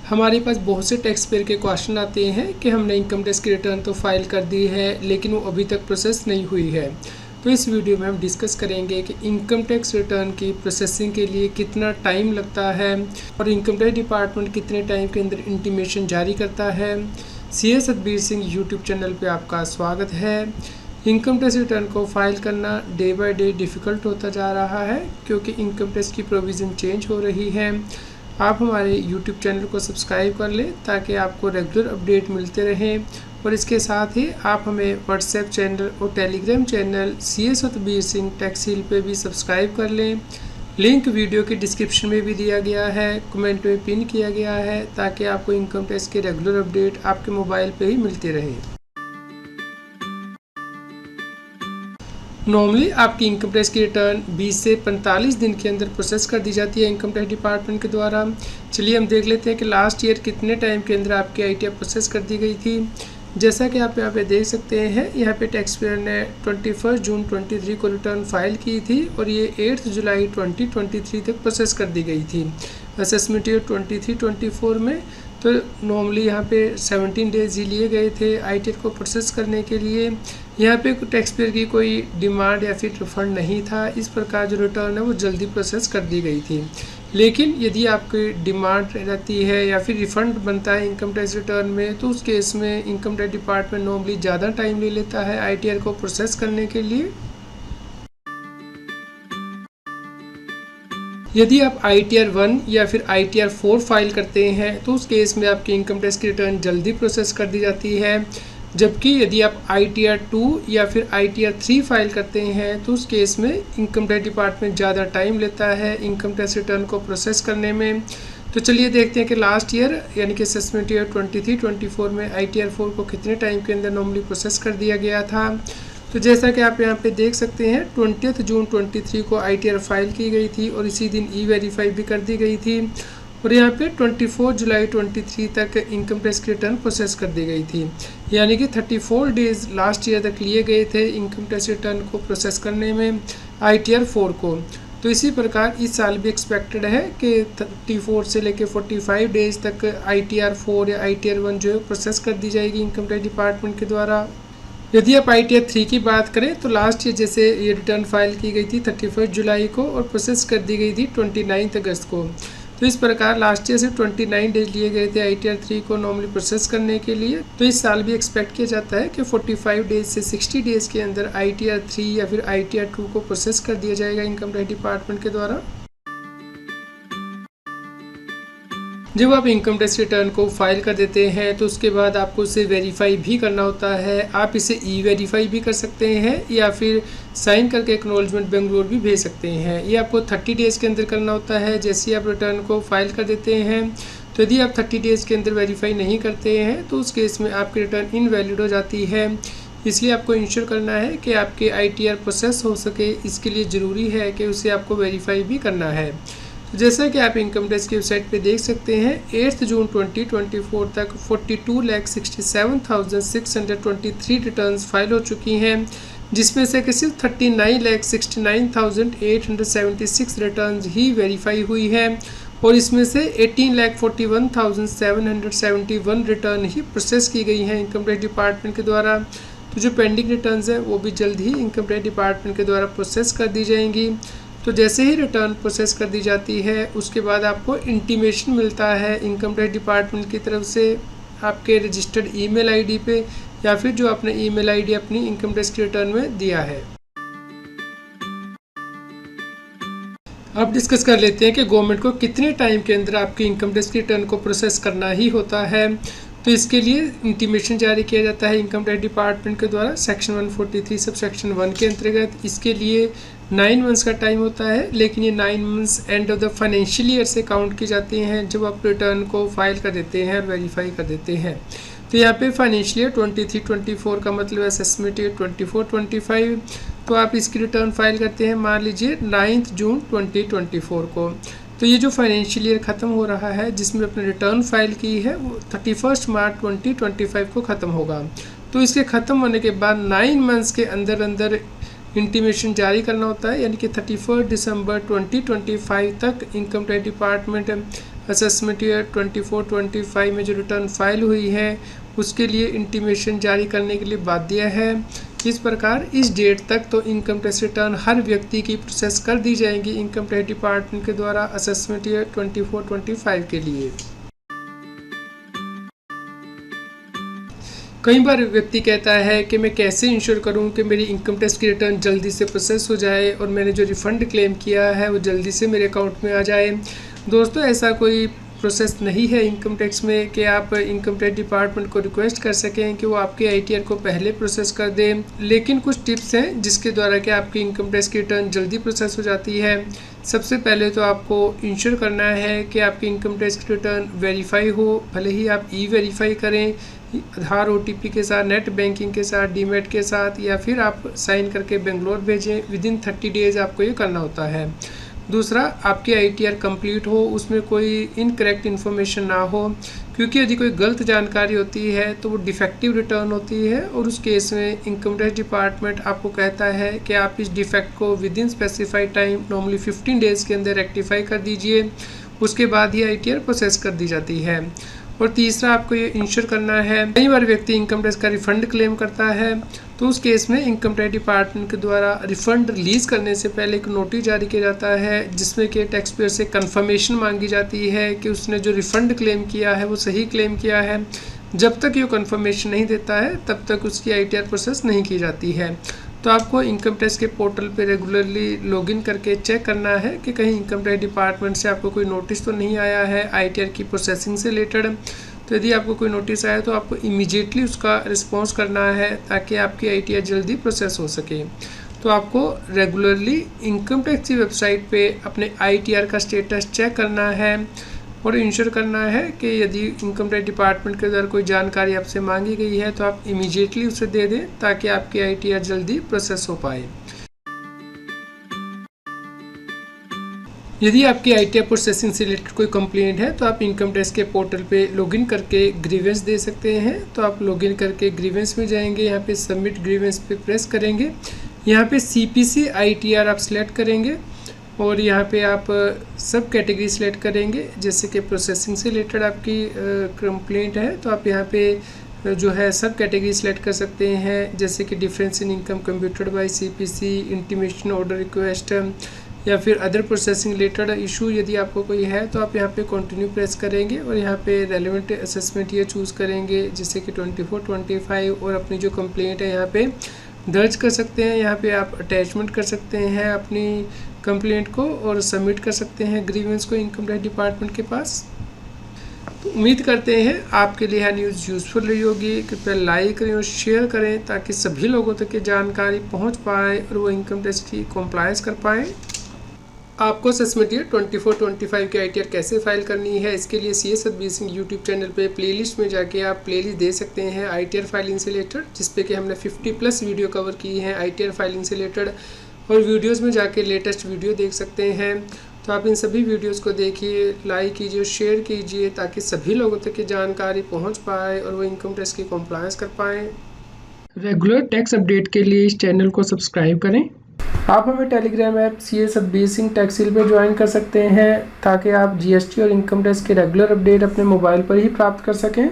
हमारे पास बहुत से टैक्स पेयर के क्वेश्चन आते हैं कि हमने इनकम टैक्स की रिटर्न तो फाइल कर दी है लेकिन वो अभी तक प्रोसेस नहीं हुई है। तो इस वीडियो में हम डिस्कस करेंगे कि इनकम टैक्स रिटर्न की प्रोसेसिंग के लिए कितना टाइम लगता है और इनकम टैक्स डिपार्टमेंट कितने टाइम के अंदर इंटीमेशन जारी करता है। CA Satbir Singh YouTube channel पे आपका स्वागत है। इनकम टैक्स रिटर्न को फाइल करना डे बाय डे डिफ़िकल्ट होता जा रहा है क्योंकि इनकम टैक्स की प्रोविज़न चेंज हो रही है। आप हमारे YouTube चैनल को सब्सक्राइब कर लें ताकि आपको रेगुलर अपडेट मिलते रहें और इसके साथ ही आप हमें व्हाट्सएप चैनल और Telegram channel CA Satbir Singh Taxhill पे भी सब्सक्राइब कर लें। लिंक वीडियो के डिस्क्रिप्शन में भी दिया गया है, कमेंट में पिन किया गया है ताकि आपको इनकम टैक्स के रेगुलर अपडेट आपके मोबाइल पे ही मिलते रहे। नॉर्मली आपकी इनकम टैक्स की रिटर्न 20 से 45 दिन के अंदर प्रोसेस कर दी जाती है इनकम टैक्स डिपार्टमेंट के द्वारा। चलिए हम देख लेते हैं कि लास्ट ईयर कितने टाइम के अंदर आपकी ITR प्रोसेस कर दी गई थी। जैसा कि आप यहाँ पे देख सकते हैं, यहाँ पे टैक्स पेयर ने 21 जून 23 को रिटर्न फाइल की थी और ये 8 जुलाई 2023 तक प्रोसेस कर दी गई थी। असेसमेंट ईयर 23-24 में तो नॉर्मली यहाँ पे 17 डेज़ ही लिए गए थे ITR को प्रोसेस करने के लिए। यहाँ पे टैक्स पेयर की कोई डिमांड या फिर रिफंड नहीं था, इस प्रकार जो रिटर्न है वो जल्दी प्रोसेस कर दी गई थी। लेकिन यदि आपकी डिमांड रहती है या फिर रिफ़ंड बनता है इनकम टैक्स रिटर्न में, तो उस केस में इनकम टैक्स डिपार्टमेंट नॉर्मली ज़्यादा टाइम ले लेता है ITR को प्रोसेस करने के लिए। यदि आप ITR 1 या फिर ITR 4 फाइल करते हैं तो उस केस में आपकी इनकम टैक्स की रिटर्न जल्दी प्रोसेस कर दी जाती है, जबकि यदि आप ITR 2 या फिर ITR 3 फाइल करते हैं तो उस केस में इनकम टैक्स डिपार्टमेंट ज़्यादा टाइम लेता है इनकम टैक्स रिटर्न को प्रोसेस करने में। तो चलिए देखते हैं कि लास्ट ईयर यानी कि असेसमेंट ईयर 23-24 में ITR 4 को कितने टाइम के अंदर नॉर्मली प्रोसेस कर दिया गया था। तो जैसा कि आप यहाँ पे देख सकते हैं, 20 जून 23 को ITR फाइल की गई थी और इसी दिन E-वेरीफाई भी कर दी गई थी और यहाँ पे 24 जुलाई 23 तक इनकम टैक्स की रिटर्न प्रोसेस कर दी गई थी। यानी कि 34 डेज़ लास्ट ईयर तक लिए गए थे इनकम टैक्स रिटर्न को प्रोसेस करने में ITR 4 को। तो इसी प्रकार इस साल भी एक्सपेक्टेड है कि 34 से लेकर 45 डेज़ तक ITR 4 या ITR 1 जो है प्रोसेस कर दी जाएगी इनकम टैक्स डिपार्टमेंट के द्वारा। यदि आप ITR 3 की बात करें तो लास्ट ईयर जैसे ये रिटर्न फाइल की गई थी 31 जुलाई को और प्रोसेस कर दी गई थी 29 अगस्त को। तो इस प्रकार लास्ट ईयर से 29 डेज लिए गए थे ITR 3 को नॉर्मली प्रोसेस करने के लिए। तो इस साल भी एक्सपेक्ट किया जाता है कि 45 डेज से 60 डेज़ के अंदर ITR 3 या फिर ITR 2 को प्रोसेस कर दिया जाएगा इनकम टैक्स डिपार्टमेंट के द्वारा। जब आप इनकम टैक्स रिटर्न को फाइल कर देते हैं तो उसके बाद आपको उसे वेरीफाई भी करना होता है। आप इसे E-वेरीफाई भी कर सकते हैं या फिर साइन करके एक्नॉलेजमेंट बेंगलोर भी भेज सकते हैं। ये आपको 30 डेज़ के अंदर करना होता है जैसे ही आप रिटर्न को फाइल कर देते हैं। तो यदि आप 30 डेज़ के अंदर वेरीफाई नहीं करते हैं तो उस केस में आपकी रिटर्न इनवैलिड हो जाती है। इसलिए आपको इंश्योर करना है कि आपके ITR प्रोसेस हो सके, इसके लिए ज़रूरी है कि उसे आपको वेरीफाई भी करना है। जैसा कि आप इनकम टैक्स की वेबसाइट पे देख सकते हैं, 8 जून 2024 तक 42,67,623 रिटर्न्स फाइल हो चुकी हैं, जिसमें से कि सिर्फ 39,69,876 रिटर्न्स ही वेरीफाई हुई है और इसमें से 18,41,771 रिटर्न ही प्रोसेस की गई हैं इनकम टैक्स डिपार्टमेंट के द्वारा। तो जो पेंडिंग रिटर्न्स हैं वो भी जल्द ही इनकम टैक्स डिपार्टमेंट के द्वारा प्रोसेस कर दी जाएंगी। तो जैसे ही रिटर्न प्रोसेस कर दी जाती है उसके बाद आपको इंटीमेशन मिलता है इनकम टैक्स डिपार्टमेंट की तरफ से आपके रजिस्टर्ड ईमेल आईडी पे या फिर जो आपने ईमेल आईडी अपनी इनकम टैक्स की रिटर्न में दिया है। अब डिस्कस कर लेते हैं कि गवर्नमेंट को कितने टाइम के अंदर आपकी इनकम टैक्स की रिटर्न को प्रोसेस करना ही होता है। तो इसके लिए इंटीमेशन जारी किया जाता है इनकम टैक्स डिपार्टमेंट के द्वारा सेक्शन 143 सब सेक्शन 1 के अंतर्गत। इसके लिए 9 मंथ्स का टाइम होता है, लेकिन ये 9 months end of the financial year से काउंट की जाती हैं जब आप रिटर्न को फाइल कर देते हैं और वेरीफाई कर देते हैं। तो यहाँ पे फाइनेंशियल ईयर 23-24 का मतलब है असेसमेंट ईयर 24-25। तो आप इसकी रिटर्न फाइल करते हैं मान लीजिए 9 जून 2024 को। तो ये जो फाइनेंशियल ईयर ख़त्म हो रहा है जिसमें अपने रिटर्न फाइल की है वो 31 मार्च 2025 को ख़त्म होगा। तो इसके ख़त्म होने के बाद 9 मंथ्स के अंदर अंदर इंटीमेशन जारी करना होता है, यानी कि 31 दिसंबर 2025 तक income tax department assessment year 24-25 में जो रिटर्न फाइल हुई है उसके लिए इंटीमेशन जारी करने के लिए बाध्य है। इस प्रकार इस डेट तक तो इनकम टैक्स रिटर्न हर व्यक्ति की प्रोसेस कर दी जाएंगी इनकम टैक्स डिपार्टमेंट के द्वारा असेसमेंट ईयर 24-25 के लिए। कई बार व्यक्ति कहता है कि मैं कैसे इंश्योर करूं कि मेरी इनकम टैक्स की रिटर्न जल्दी से प्रोसेस हो जाए और मैंने जो रिफ़ंड क्लेम किया है वो जल्दी से मेरे अकाउंट में आ जाए। दोस्तों, ऐसा कोई प्रोसेस नहीं है इनकम टैक्स में कि आप इनकम टैक्स डिपार्टमेंट को रिक्वेस्ट कर सकें कि वो आपके ITR को पहले प्रोसेस कर दें। लेकिन कुछ टिप्स हैं जिसके द्वारा कि आपकी इनकम टैक्स की रिटर्न जल्दी प्रोसेस हो जाती है। सबसे पहले तो आपको इंश्योर करना है कि आपकी इनकम टैक्स की रिटर्न वेरीफाई हो, भले ही आप ई-वेरीफाई करें आधार OTP के साथ, नेट बैंकिंग के साथ, डीमेट के साथ, या फिर आप साइन करके बेंगलोर भेजें। विदिन 30 डेज़ आपको ये करना होता है। दूसरा, आपकी ITR कंप्लीट हो, उसमें कोई इनकरेक्ट इन्फॉर्मेशन ना हो, क्योंकि यदि कोई गलत जानकारी होती है तो वो डिफेक्टिव रिटर्न होती है और उस केस में इनकम टैक्स डिपार्टमेंट आपको कहता है कि आप इस डिफेक्ट को within specified time, normally 15 days के अंदर रेक्टिफाई कर दीजिए। उसके बाद ही ITR प्रोसेस कर दी जाती है। और तीसरा, आपको ये इंश्योर करना है, कई बार व्यक्ति इनकम टैक्स का रिफंड क्लेम करता है तो उस केस में इनकम टैक्स डिपार्टमेंट के द्वारा रिफंड रिलीज़ करने से पहले एक नोटिस जारी किया जाता है जिसमें कि टैक्स पेयर से कंफर्मेशन मांगी जाती है कि उसने जो रिफंड क्लेम किया है वो सही क्लेम किया है। जब तक ये कंफर्मेशन नहीं देता है तब तक उसकी ITR प्रोसेस नहीं की जाती है। तो आपको इनकम टैक्स के पोर्टल पे रेगुलरली लॉगिन करके चेक करना है कि कहीं इनकम टैक्स डिपार्टमेंट से आपको कोई नोटिस तो नहीं आया है ITR की प्रोसेसिंग से रिलेटेड। तो यदि आपको कोई नोटिस आया तो आपको इमीडिएटली उसका रिस्पॉन्स करना है ताकि आपकी ITR जल्दी प्रोसेस हो सके। तो आपको रेगुलरली इनकम टैक्स की वेबसाइट पे अपने ITR का स्टेटस चेक करना है और इंश्योर करना है कि यदि इनकम टैक्स डिपार्टमेंट के द्वारा कोई जानकारी आपसे मांगी गई है तो आप इमीडिएटली उसे दे दें ताकि आपकी ITR जल्दी प्रोसेस हो पाए। यदि आपकी ITR प्रोसेसिंग से रिलेटेड कोई कंप्लेंट है तो आप इनकम टैक्स के पोर्टल पे लॉगिन करके ग्रीवेंस दे सकते हैं। तो आप लॉगिन करके ग्रीवेंस में जाएंगे, यहाँ पे सबमिट ग्रीवेंस पे प्रेस करेंगे, यहाँ पे CPC ITR आप सिलेक्ट करेंगे और यहाँ पे आप सब कैटेगरी सेलेक्ट करेंगे। जैसे कि प्रोसेसिंग से रिलेटेड आपकी कंप्लेंट है तो आप यहाँ पे जो है सब कैटेगरी सेलेक्ट कर सकते हैं, जैसे कि difference in income computed by CPC, intimation order request, या फिर अदर प्रोसेसिंग रिलेटेड इशू यदि आपको कोई है तो आप यहाँ पे कंटिन्यू प्रेस करेंगे और यहाँ पे रेलेवेंट असेसमेंट ये चूज़ करेंगे जैसे कि 24-25 और अपनी जो कंप्लेंट है यहाँ पे दर्ज कर सकते हैं। यहाँ पे आप अटैचमेंट कर सकते हैं अपनी कंप्लेंट को और सबमिट कर सकते हैं ग्रीवेंस को इनकम टैक्स डिपार्टमेंट के पास। तो उम्मीद करते हैं आपके लिए यह न्यूज़ यूज़फुल रही होगी। कृपया लाइक करें और शेयर करें ताकि सभी लोगों तक ये जानकारी पहुंच पाए और वो इनकम टैक्स की कॉम्प्लायंस कर पाएँ। आपको असेसमेंट ईयर 24-25 की ITR कैसे फाइल करनी है, इसके लिए CS Satbir Singh YouTube channel पे प्लेलिस्ट में जाके आप प्लेलिस्ट दे सकते हैं ITR फाइलिंग से रिलेटेड, जिसपे कि हमने 50+ वीडियो कवर की हैं ITR फाइलिंग से रिलेटेड, और वीडियोस में जाके लेटेस्ट वीडियो देख सकते हैं। तो आप इन सभी वीडियोस को देखिए, लाइक कीजिए, शेयर कीजिए ताकि सभी लोगों तक ये जानकारी पहुँच पाए और वो इनकम टैक्स की कॉम्प्लायंस कर पाएँ। रेगुलर टैक्स अपडेट के लिए इस चैनल को सब्सक्राइब करें। आप हमें Telegram app CS Satbir Singh Taxhill पे ज्वाइन कर सकते हैं ताकि आप GST और इनकम टैक्स के रेगुलर अपडेट अपने मोबाइल पर ही प्राप्त कर सकें।